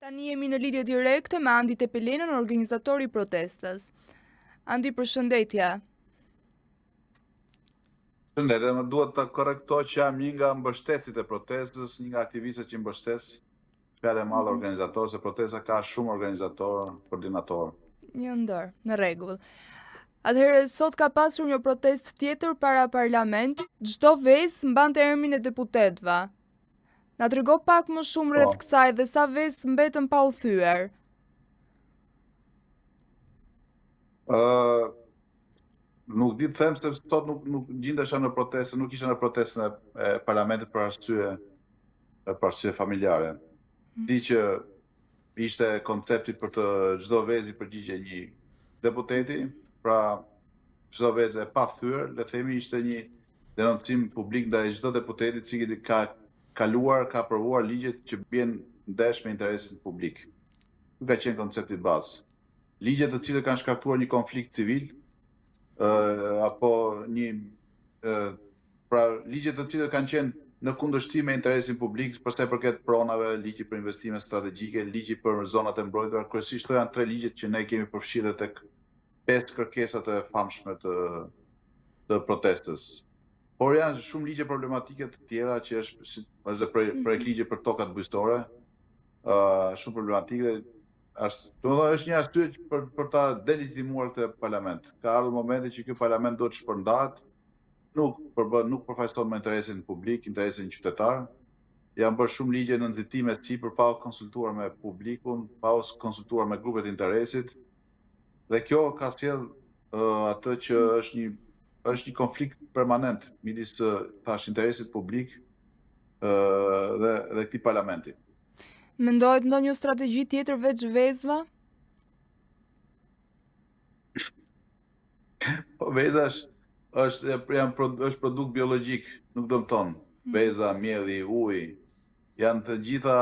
Tani jemi në lidhje direkte me Andi Tepelenën, organizatori i protestës. Andi, përshëndetje. Përshëndetje, më duhet të korrektoj që jam një nga mbështetësit e protestës, një nga aktivistët që mbështes fjalë e madhe organizator, se protesta ka shumë organizator, koordinator. Një ndër, në rregull. Atëherë, sot ka pasur një protest tjetër para parlamentit, çdo vezë mbante emrin e deputetëve. Na trego pak më shumë rreth kësaj dhe sa vezë mbetën pa u thyer. Nuk di të them se sot nuk gjindesha në protestë, nuk isha në protestën e parlamentit për arsye familjare. Di që ishte koncepti për të çdo vezë përgjigje një deputeti, pra çdo vezë e pa thyer, le themi ishte një denoncim publik ndaj çdo deputeti i cili ka kaluar, ka aprovuar ligjet që bien ndesh me interesin publik. Ky ka qenë koncepti bazë. Ligjet të cilët kanë shkaktuar një konflikt civil, apo pra ligjet të cilët kanë qenë në kundërshtim me interesin publik, për sa i përket pronave, ligji për investime strategjike, ligji për zonat e mbrojtura, kryesisht këto janë tre ligjet që ne kemi përfshirë tek 5 kërkesat e famshme të protestës. Por janë shumë ligje problematike të tjera që është projekt ligje për tokat bujqësore, shumë problematike. Është një arsye për ta delegitimuar këtë parlament. Ka ardhur momenti që ky parlament duhet të shpërndahet, nuk përfaqëson me interesin publik, interesin qytetar. Janë bërë shumë ligje në nxitime sipër pa u konsultuar me publikun, pa u konsultuar me grupet e interesit. Dhe kjo ka sjell atë që është një konflikt permanent midis interesit publik dhe këtij parlamenti. Mendohet ndonjë strategji tjetër veç vezëve? Po veza është produkt biologjik, nuk dëmton. Veza, mielli, uji, janë të gjitha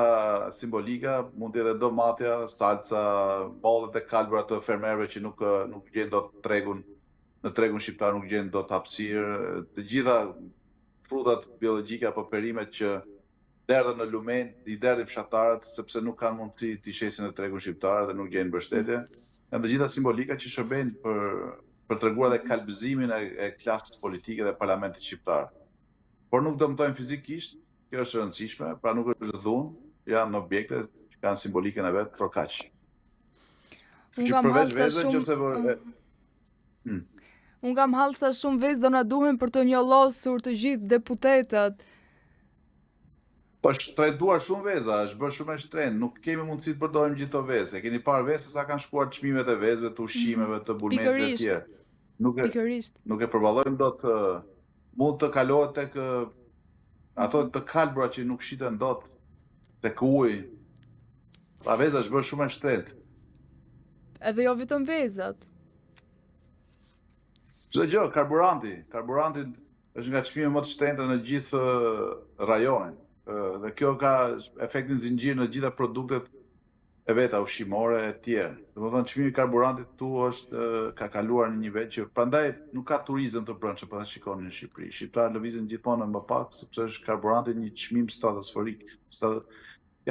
simbolika, mund të jetë domatja, salca, bollet e kalbura të fermerëve që nuk gjen dot tregun, në tregun shqiptar nuk gjen dot hapësirë, të gjitha frutat biologjike apo perimet që derdhen në lumen, i derdhin fshatarët sepse nuk kanë mundësi t'i shesin në tregun shqiptar dhe nuk gjejnë mbështetje. Janë të gjitha simbolika që shërbejnë për treguar dhe kalbëzimin e klasës politike dhe parlamentit shqiptar. Por nuk dëmtojnë fizikisht, kjo është e rëndësishme, pra nuk është dhunë, janë objekte që kanë simbolikën e vet, por kaq. Që përveç vezëve nëse Unë kam hallë sa shumë vezë do na duhen për të njollosur të gjithë deputetët. Po shtrejtuar shumë veza, është bërë shumë e shtrenjtë, nuk kemi mundësi të përdorim gjithë këto vezë. Keni parë vezë sa kanë shkuar çmimet e vezëve, të ushqimeve, të bulmeteve të tjera. Nuk e përballojmë dot, mund të kalohet tek ato të kalbura që nuk shiten dot, tek uji. Ta veza është bërë shumë e shtrenjtë. Edhe jo vetëm vezat. Çdo gjë, karburanti është nga çmimet më të shtrenjta në gjithë rajonin. Dhe kjo ka efektin zinxhir në gjitha produktet e veta ushqimore e tjera. Domethënë çmimi i karburantit këtu ka kaluar në një nivel që prandaj nuk ka turizëm të brendshëm, po ta shikoni në Shqipëri. Shqiptarët lëvizin gjithmonë më pak sepse është karburanti një çmim stratosferik.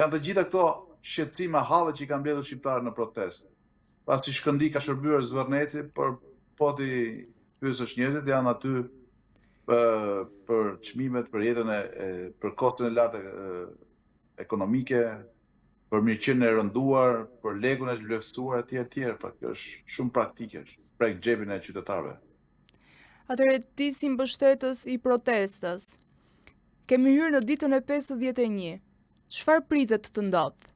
Janë të gjitha këto shqetësime halle që i kanë mbledhur shqiptarët në protestë. Pasi Shkëndi ka shërbyer Zvërneci, por po ti pyesësh njerëzit janë aty për çmimet, për jetën për kostin e lartë ekonomike, për mirëqenien e rënduar, për lekun e vlerësuar etj. Pra kjo është shumë praktike, prek xhepin e qytetarëve. Atëherë ti si mbështetës i protestës, kemi hyrë në ditën e 51. Çfarë pritet të ndodhë?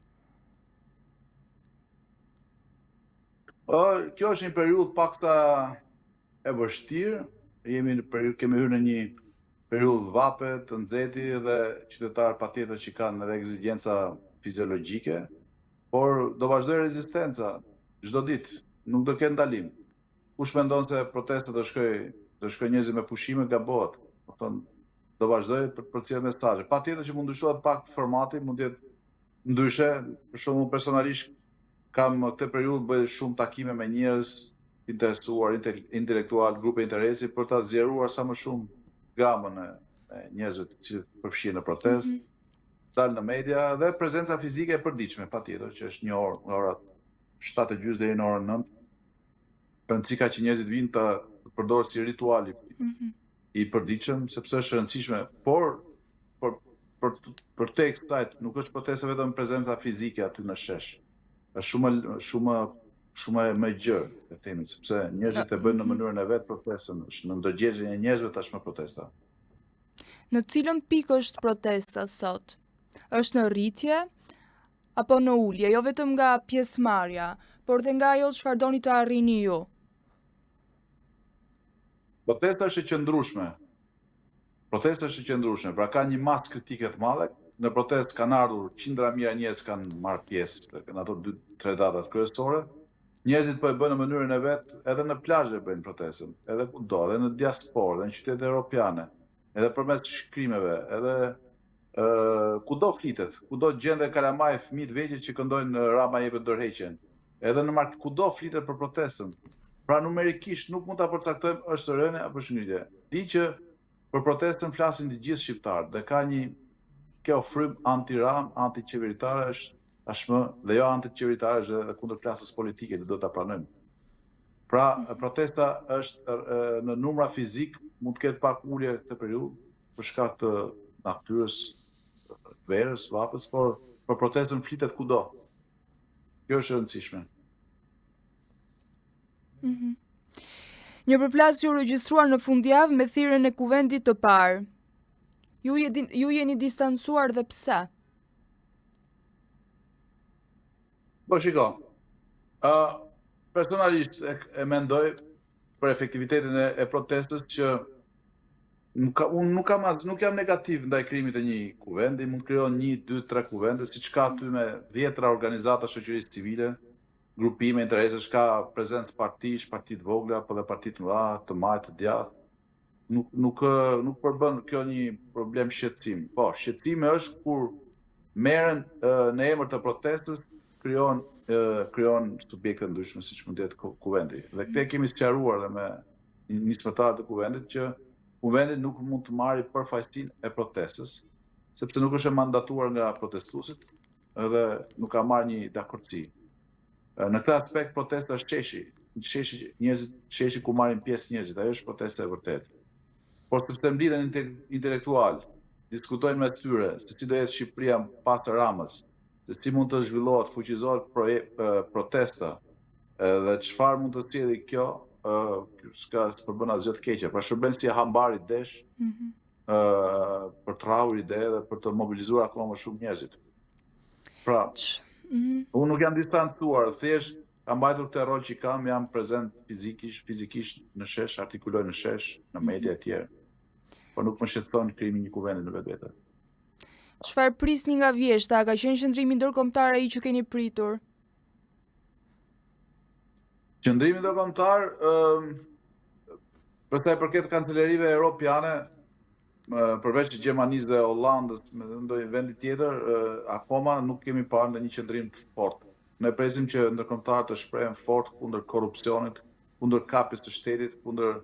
Kjo është një periudhë paksa e vështirë. Kemi hyrë në një periudhë vape, të nxehtë dhe qytetarë patjetër që kanë edhe ekzigjenca fiziologjike, por do vazhdoj rezistenca çdo ditë, nuk do ketë ndalim. Kush mendon se protesta do shkojë njerëzit me pushime gabohet. Do vazhdoj për të cilë mesazhe. Patjetër që mund ndryshohet pak formati, mund të jetë ndryshe. Për shembull personalisht kam këtë periudhë bëj shumë takime me njerëz interesuar, intelektual, grupe interesi për ta zgjeruar sa më shumë gamën e njerëzve të cilët përfshihen në protestë, dalë në media dhe prezenca fizike e përditshme, patjetër, që është një orë, nga ora 7:30 deri në orën 9. Rëndësi ka që njerëzit vinë të përdorë si rituali i përditshëm, sepse është e rëndësishme, por për te kësaj nuk është protesta vetëm prezenca fizike aty në shesh. Është shumë më gjerë, e themi, sepse njerëzit e bëjnë në mënyrën e vet protestën, është në ndërgjegjjen e njerëzve tashmë protesta. Në cilën pikë është protesta sot? Është në rritje apo në ulje, jo vetëm nga pjesëmarrja, por dhe nga ajo çfarë doni të arrini ju? Protesta është e qëndrueshme. Pra ka një masë kritike të madhe. Në protestë kanë ardhur qindra mijëra njerëz kanë marrë pjesë në ato 2-3 datat kryesore. Njerëzit po e bëjnë në mënyrën e vet, edhe në plazhe bëjnë protestën, edhe kudo, edhe në diasporë, edhe në qytete europiane, edhe përmes shkrimeve, edhe kudo flitet, kudo gjen dhe kalamaj fëmijë të vegjël që këndojnë Rama jepet dorëheqjen. Edhe në kudo flitet për protestën. Pra numerikisht nuk mund ta përcaktojmë është rënë apo shënjitje. Di që për protestën flasin të gjithë shqiptarët dhe ka një kjo frym anti-Ram, anti-qeveritare është tashmë dhe jo anti-qeveritare është edhe kundër klasës politike, do ta pranojmë. Pra protesta është në numra fizik mund të ketë pak ulje këtë periudhë për shkak të natyrës, verës, vapës, por për protestën flitet kudo. Kjo është e rëndësishme. Një përplasje u regjistruar në fundjavë me thirrjen e kuvendit të parë. Ju jeni distancuar dhe pse? Po shiko, personalisht e mendoj për efektivitetin e protestës që unë nuk jam negativ ndaj krijimit të një kuvendi, mund të krijon 1, 2, 3 kuvende, siç ka aty me 10 organizata shoqërisë civile, grupime interesesh, ka prezencë partish, parti të vogla, apo dhe parti të mëdha, të majtë, të djathtë. Nuk përbën kjo një problem shqetësim. Po, shqetësimi është kur merren në emër të protestës krijon subjekte ndryshme, siç mund të jetë kuvendi. Dhe këtë kemi sqaruar dhe me nismëtarët e kuvendit që kuvendi nuk mund të marrë përfaqësinë e protestës, sepse nuk është e mandatuar nga protestuesit dhe nuk ka marrë një dakordsi. Në këtë aspekt protesta është sheshi ku marrin pjesë njerëzit, ajo është protesta e vërtetë. Por sepse mblidhen intelektual, diskutojnë me tyre se si do jetë Shqipëria pas Ramës, se si mund të zhvillohet, fuqizohet protesta, dhe çfarë mund të sjellë kjo, s'ka përbën asgjë të keqe. Pra shërben si hambari desh për të rrahur ide dhe për të mobilizuar akoma më shumë njerëzit. Pra, unë nuk jam distancuar, thjesht kam mbajtur këtë rol që kam, jam prezent fizikisht në shesh, artikuloj në shesh, në media e tjerë. Por nuk më shqetëson krijimi një kuvendi në vetvete. Çfarë prisni nga vjeshta? Ka qenë qëndrimi ndërkombëtar ai që keni pritur? Qëndrimi ndërkombëtar, për sa i përket kancelerive europiane, përveç Gjermanisë dhe Hollandës, me ndonjë vendi tjetër, akoma nuk kemi parë ndonjë qëndrim të fortë. Ne presim që ndërkombëtarët të shprehen fort kundër korrupsionit, kundër kapjes të shtetit, kundër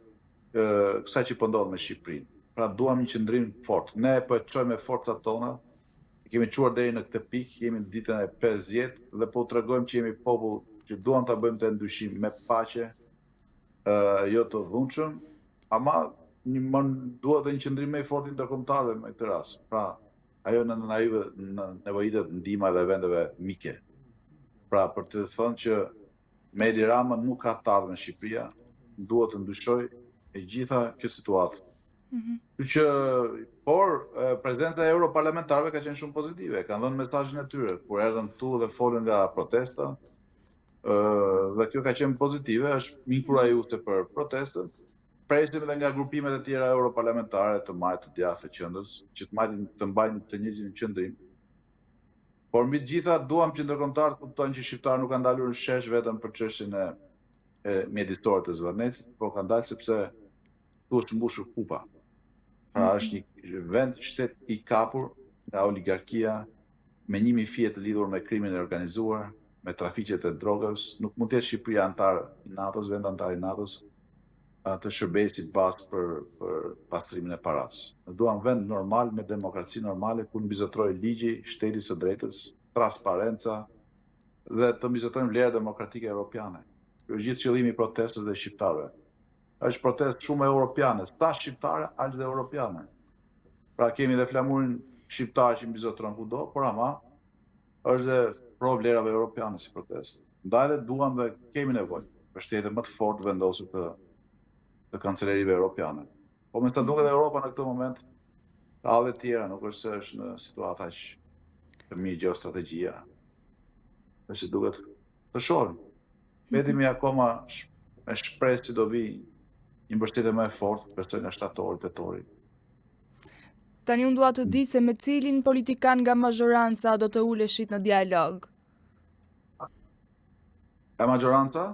kësaj që po ndodh me Shqipërinë. Pra duam një qëndrim fort. Ne po e çojmë me forcat tona, kemi çuar deri në këtë pikë, jemi në ditën e 50 dhe po tregojmë që jemi popull që duam ta bëjmë të ndryshim me paqe, jo të dhunshëm, ama duhet dhe një qëndrim më i fortë ndërkombëtarëve në këtë rast. Pra, ajo në nevojitet ndihma dhe vendeve mike. Pra, për të thënë që Edi Rama nuk ka të ardhur në Shqipëria, duhet të ndryshoj e gjitha kjo situatë. Por prezenca e europarlamentarëve ka qenë shumë pozitive, kanë dhënë mesazhin e tyre kur erdhën këtu dhe folën nga protesta, dhe kjo ka qenë pozitive, është inkurajuese për protestën. Presim edhe nga grupimet e tjera europarlamentare të majtë të djathtë të qendrës, që të mbajnë të njëjtin qëndrim. Por mbi të gjitha duam që ndërkombëtarët kuptojnë që shqiptarët nuk kanë dalur në shesh vetëm për çështjen e mjedisore të Zvërnecit, por kanë dalë sepse tu është mbushur kupa. Pra është një vend shtet i kapur nga oligarkia, me 1000 fije të lidhur me krimin e organizuar, me trafiqet e drogës. Nuk mund të jetë Shqipëria antar i NATO-s, vend antar i NATO-s. të shërbesit bazë për pastrimin e paras. Ne duam vend normal me demokraci normale ku mbizotrojë ligji, shteti së drejtës, transparenca dhe të mbizotrojnë vlera demokratike europiane. Ky është gjithë qëllimi i protestës dhe shqiptarëve. Është protestë shumë europiane, sa shqiptare, aq dhe europiane. Pra kemi dhe flamurin shqiptar që mbizotron kudo, por ama është dhe pro vlerave europiane si protestë. Ndaj dhe duam dhe kemi nevojë për shtete më të fortë vendosur të kancelerive europiane. Po me sa duket Europa në këtë moment, ka dhe tjera, nuk është se është në situata që të mirë geostrategjia. Dhe si duket të shohim. Vetimi akoma me shpresë që do vi një mbështetje më e fortë, besoj nga shtatori, tetori. Tani unë dua të di se me cilin politikan nga mazhoranca do të uleshit në dialog. E maggioranca?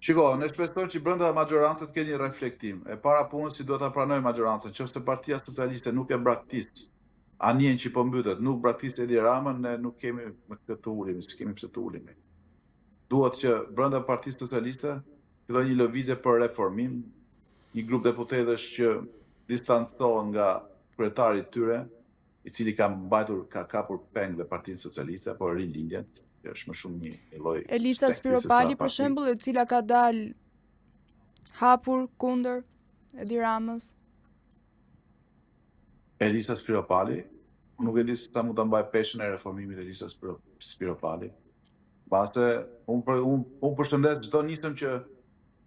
Shiko, ne shpresojmë që brenda maggiorancës të ketë një reflektim. E para punës që do ta pranojë maggiorancën, nëse Partia Socialiste nuk e braktis anjen që po mbytet, nuk braktis Edi Ramën, ne nuk kemi me këtë të ulemi, s'kemi pse të ulemi. Duhet që brenda Partisë Socialiste fillojë një lëvizje për reformim, një grup deputetësh që distancohen nga kryetari i tyre, i cili ka kapur peng dhe Partinë Socialiste apo rilindjen, që është më shumë një lloj Elisa Spiropali, për shembull, e cila ka dalë hapur kundër Edi Ramës. Elisa Spiropali, nuk e di se sa mund ta mbaj peshën e reformimit e Elisa Spiropali. Pase unë përshëndes çdo nisëm që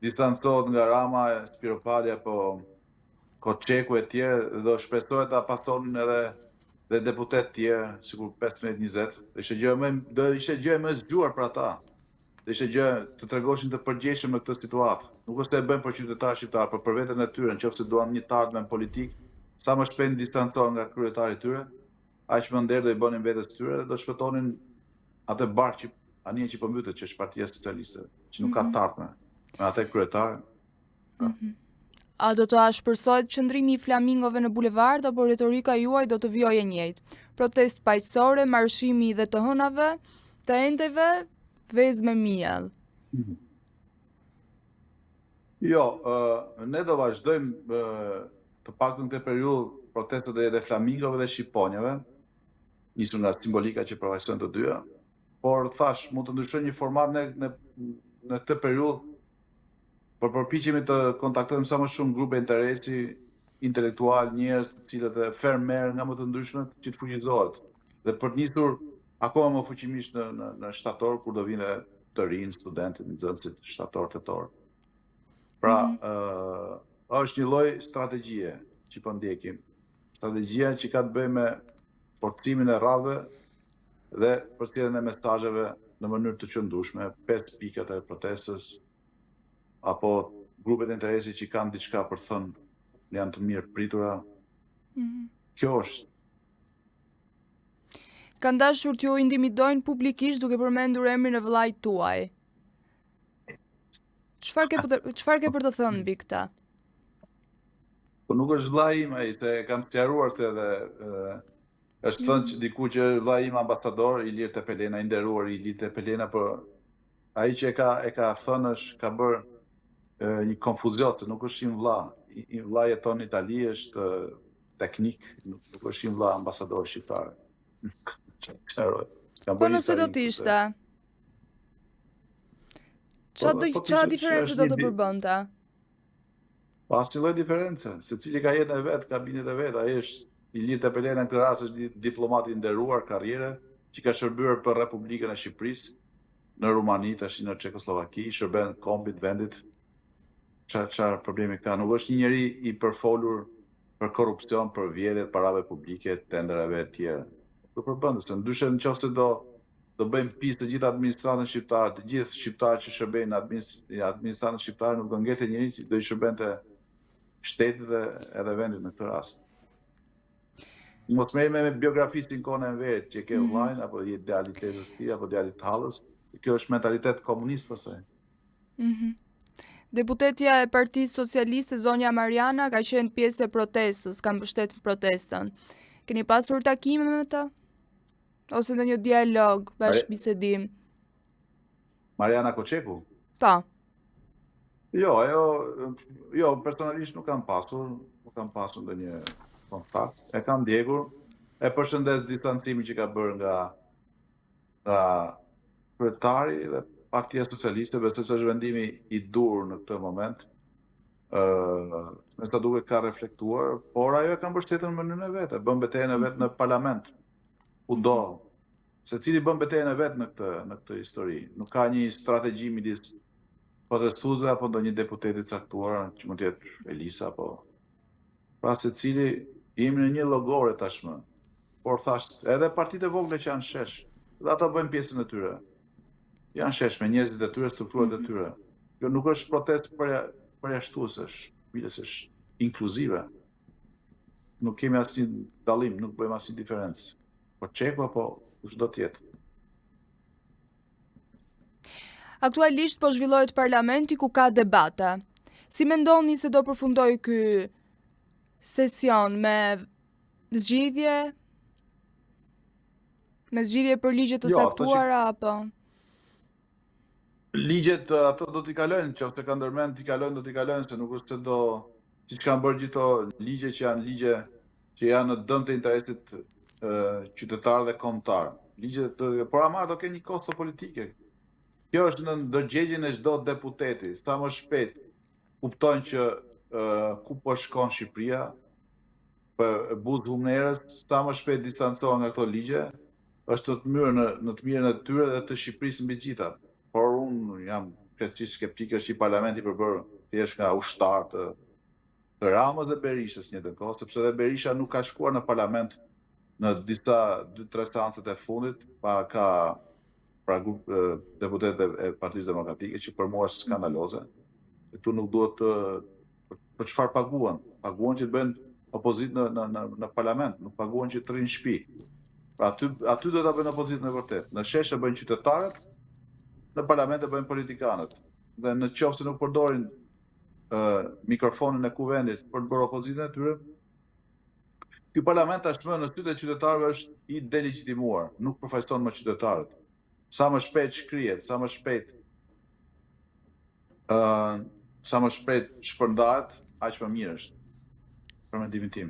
distancohet nga Rama, Spiropali apo Koçeku e tjerë, dhe do shpresohet ta pasonin edhe deputet tjerë, sikur 15-20, do ishte gjë më e zgjuar për ata. Do ishte gjë të tregoshin të përgjegjshëm në këtë situatë. Nuk është se e bëjnë për qytetarë shqiptar, por për veten e tyre, nëse duan një të ardhmen politik, sa më shpejt distancohen nga kryetari i tyre, aq më nder do i bënin vetes tyre dhe do shpëtonin atë bark që anije që po mbytet, që është Partia Socialiste, që nuk ka të ardhmen. Me atë kryetar. A do të ashpërsohet qëndrimi i flamingove në bulevard apo retorika juaj do të vijojë e njëjtë? Protestë paqësore, marshimi dhe të hënave, të enteve, vezë me miell. Jo, ne do vazhdojmë të paktën këtë periudhë protestet e flamingove dhe shqiponjave, nisur nga simbolika që përfaqësojnë të dyja, por thash, mund të ndryshojë një format në këtë periudhë, por përpiqemi të kontaktojmë sa më shumë grupe interesi, intelektual, njerëz të cilët e fermer nga më të ndryshmet që të fuqizohet. Dhe për të nisur akoma më fuqimisht në shtator, kur do vinë të rinë, studentët, nxënësit, shtator, tetor. Pra, është një lloj strategjie që po ndjekim. Strategjia që ka të bëjë me forcimin e radhëve dhe përcjelljen e mesazheve në mënyrë të qëndrueshme, 5 pikat e protestës, apo grupet e interesi që kanë diçka për thënë, janë të mirë pritura. Kjo është. Kanë dashur t'ju intimidojnë publikisht duke përmendur emrin e vëllait tuaj. Çfarë ke për të thënë mbi këtë? Po nuk është vllai im ai, se kam sqaruar këtë dhe është thënë që diku që vllai im ambasador Ilir Tepelena, i nderuar Ilir Tepelena, por ai që e ka thënë është ka bërë një konfuzion, se nuk është një vlla. I vlla jeton në Itali, është teknik, nuk është një vlla ambasador shqiptar. Po nëse do të ishte? Çfarë diferencë do të përbënte? Pas një lloj diferencë, secili ka jetën e vet, ka bindjet e vet. Ai është Ilir Tepelena, në këtë rast është diplomat i nderuar, karriere, që ka shërbyer për Republikën e Shqipërisë, në Rumani, tash në Çekoslovaki, shërben kombit, vendit. Çfarë problemi ka? Nuk është një njeri i përfolur për korrupsion, për vjedhjet parave publike, tenderave e tjera. Do përbënte, se ndryshe nëse do bëjmë pisë të gjithë administratën shqiptare, të gjithë shqiptarët që shërbejnë në administratën shqiptare, nuk do ngjelte njëri që do i shërbente shtetit dhe edhe vendit në këtë rast. Mos merrem me biografistin kohën e Enverit, që ke vllajin apo djalit tezës tij apo djalit Hallës. Kjo është mentalitet komunist pastaj. Deputetja e Partisë Socialiste, zonja Mariana, ka qenë pjesë e protestës, ka mbështetur protestën. Keni pasur takime me të? Ose ndonjë dialog, bashkëbisedim? Mariana Koçeku? Po. Jo, personalisht nuk kam pasur ndonjë kontakt. E kam ndjekur, e përshëndes distancimin që ka bërë nga kryetari dhe Partia Socialiste, besoj se është vendimi i dur në këtë moment. Me sa duket ka reflektuar, por ajo e ka mbështetur në mënyrën e vet, bën betejën e vet në parlament. Kudo. Secili bën betejën e vet në këtë histori. Nuk ka një strategji midis protestuesve apo ndonjë deputeti caktuar, që mund të jetë Elisa apo. Pra secili jemi në një llogore tashmë. Por thash, edhe partitë e vogla që janë shesh, dhe ata bëjnë pjesën e tyre. Janë shesh me njerëzit e tyre, strukturat e tyre. Kjo nuk është protestë përjashtuese, është inkluzive. Nuk kemi asnjë dallim, nuk bëjmë asnjë diferencë. Po çeku apo kushdo tjetër. Aktualisht po zhvillohet parlamenti ku ka debata. Si mendoni se do përfundoj ky sesion me zgjidhje? Me zgjidhje për ligje të caktuara apo? Ligjet ato do t'i kalojnë, nëse ka ndërmend t'i kalojnë, do t'i kalojnë, se nuk është se do, siç kanë bërë gjithë ligje që janë ligje që janë në dëm të interesit qytetar dhe kombëtar. Por ama ato kanë një kosto politike. Kjo është në ndërgjegjen e çdo deputeti. Sa më shpejt kuptojnë që ku po shkon Shqipëria, për buzë humnerës, sa më shpejt distancohen nga këto ligje, është në të mirën e tyre dhe të Shqipërisë mbi gjitha. Por unë jam krejtësisht skeptik është i parlamenti përbërë thjesht nga ushtar të Ramës dhe Berishës një të kohë, sepse dhe Berisha nuk ka shkuar në parlament në disa 2-3 seancët e fundit, pra grup deputet e Partisë Demokratike, që për mua është skandaloze. Këtu nuk duhet për çfarë paguan? Paguan që të bëjnë opozitë në parlament, nuk paguan që të rrinë në shtëpi. Pra aty do ta bëjnë opozitën e vërtet. Në sheshe bëjnë qytetarët, në parlament e bëjnë politikanët. Dhe në qoftë se nuk përdorin mikrofonin e kuvendit për të bërë opozitën e tyre, ky parlament tashmë në sytë e qytetarëve është i delegitimuar, nuk përfaqëson më qytetarët. Sa më shpejt shkrihet, sa më shpejt shpërndahet, aq më mirë është. Për mendimin tim.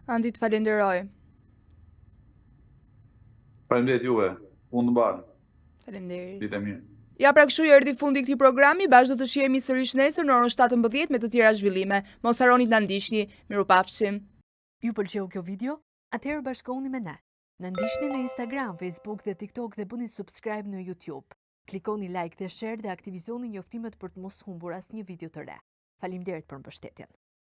Andi, të falenderoj. Faleminderit juve. Unë mbar. Faleminderit. Ditë e mirë. Ja, pra kështu erdhi fundi këtij programi, bashkë do të shihemi sërish nesër në orën 17 me të tjera zhvillime. Mos harroni të na ndiqni. Mirupafshim. Ju pëlqeu kjo video? Atëherë bashkohuni me ne. Na ndiqni në Instagram, Facebook dhe TikTok dhe bëni subscribe në YouTube. Klikoni like dhe share dhe aktivizoni njoftimet për të mos humbur asnjë video të re. Faleminderit për mbështetjen.